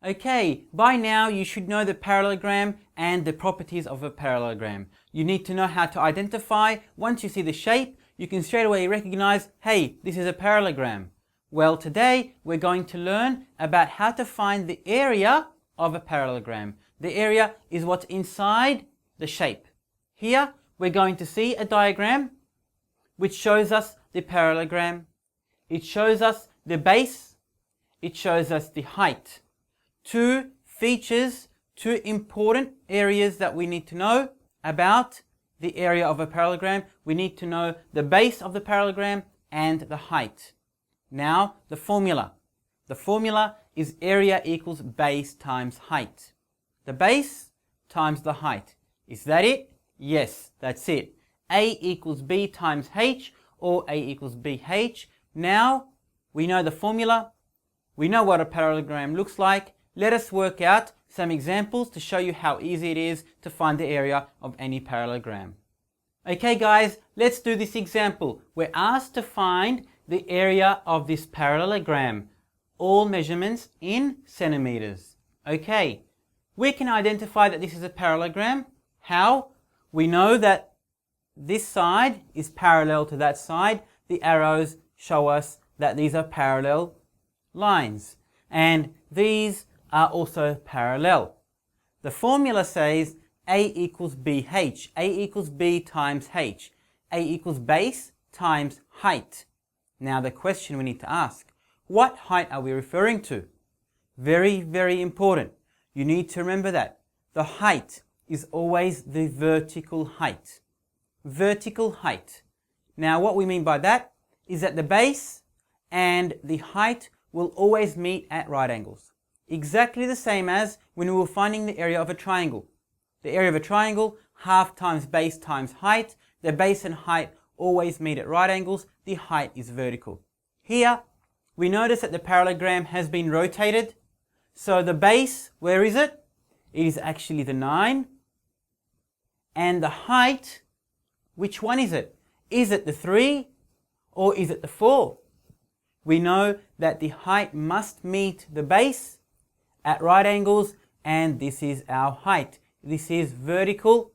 Okay, by now you should know the parallelogram and the properties of a parallelogram. You need to know how to identify. Once you see the shape, you can straight away recognize, hey, this is a parallelogram. Well, today we're going to learn about how to find the area of a parallelogram. The area is what's inside the shape. Here we're going to see a diagram which shows us the parallelogram. It shows us the base. It shows us the height. Two features, two important areas that we need to know about the area of a parallelogram. We need to know the base of the parallelogram and the height. Now, the formula. The formula is area equals base times height. The base times the height. Is that it? Yes, that's it. A equals B times H, or A equals BH. Now, we know the formula. We know what a parallelogram looks like. Let us work out some examples to show you how easy it is to find the area of any parallelogram. Okay guys, let's do this example. We're asked to find the area of this parallelogram. All measurements in centimeters. Okay, we can identify that this is a parallelogram. How? We know that this side is parallel to that side. The arrows show us that these are parallel lines. And these are also parallel. The formula says A equals BH. A equals B times H. A equals base times height. Now the question we need to ask, what height are we referring to? Very, very important. You need to remember that. The height is always the vertical height. Vertical height. Now what we mean by that is that the base and the height will always meet at right angles. Exactly the same as when we were finding the area of a triangle. The area of a triangle, half times base times height. The base and height always meet at right angles. The height is vertical. Here, we notice that the parallelogram has been rotated. So the base, where is it? It is actually the 9. And the height, which one is it? Is it the 3 or is it the 4? We know that the height must meet the base at right angles, and this is our height. This is vertical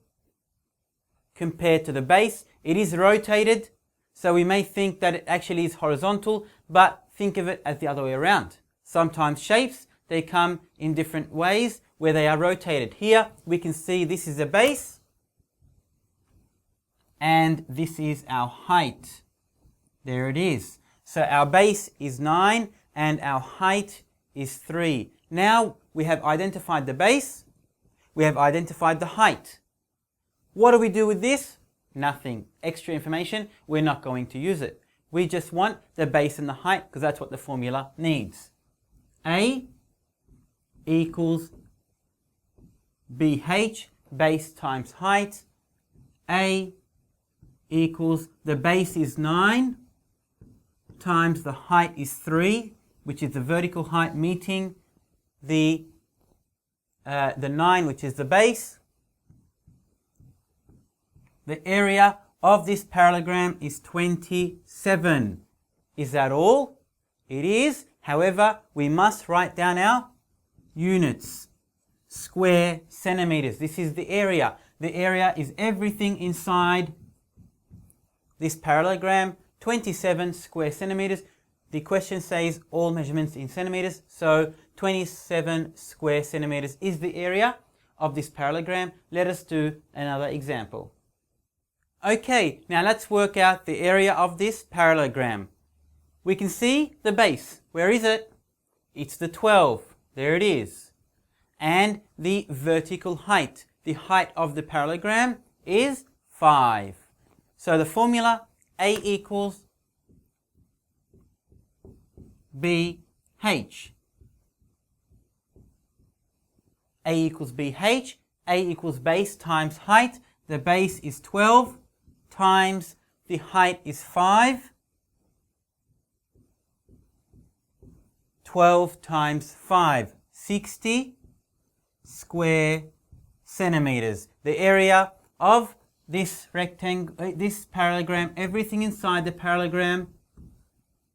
compared to the base. It is rotated, so we may think that it actually is horizontal, but think of it as the other way around. Sometimes shapes, they come in different ways where they are rotated. Here we can see this is the base and this is our height. There it is. So our base is 9 and our height is 3. Now we have identified the base, we have identified the height. What do we do with this? Nothing. Extra information, we're not going to use it. We just want the base and the height because that's what the formula needs. A equals BH, base times height. A equals, the base is 9 times the height is 3, which is the vertical height meeting the 9, which is the base. The area of this parallelogram is 27. Is that all? It is. However, we must write down our units. Square centimeters. This is the area. The area is everything inside this parallelogram. 27 square centimeters. The question says all measurements in centimeters, so 27 square centimeters is the area of this parallelogram. Let us do another example. Okay, now let's work out the area of this parallelogram. We can see the base. Where is it? It's the 12. There it is. And the vertical height. The height of the parallelogram is 5. So the formula A equals BH. A equals BH. A equals base times height. The base is 12 times the height is 5. 12 times 5, 60 square centimeters. The area of this rectangle, this parallelogram, everything inside the parallelogram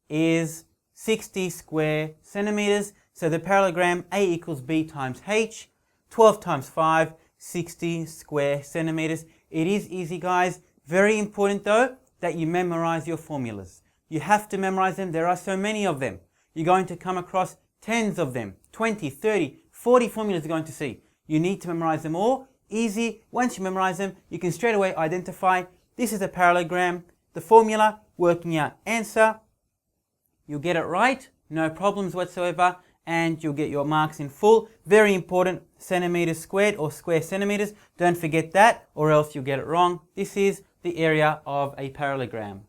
is 60 square centimeters. So the parallelogram A equals B times H, 12 times 5, 60 square centimeters. It is easy, guys. Very important though that you memorize your formulas. You have to memorize them. There are so many of them. You're going to come across tens of them, 20, 30, 40 formulas you're going to see. You need to memorize them all. Easy. Once you memorize them, you can straight away identify this is a parallelogram, the formula, working out answer. You'll get it right, no problems whatsoever, and you'll get your marks in full. Very important, centimeters squared or square centimeters. Don't forget that or else you'll get it wrong. This is the area of a parallelogram.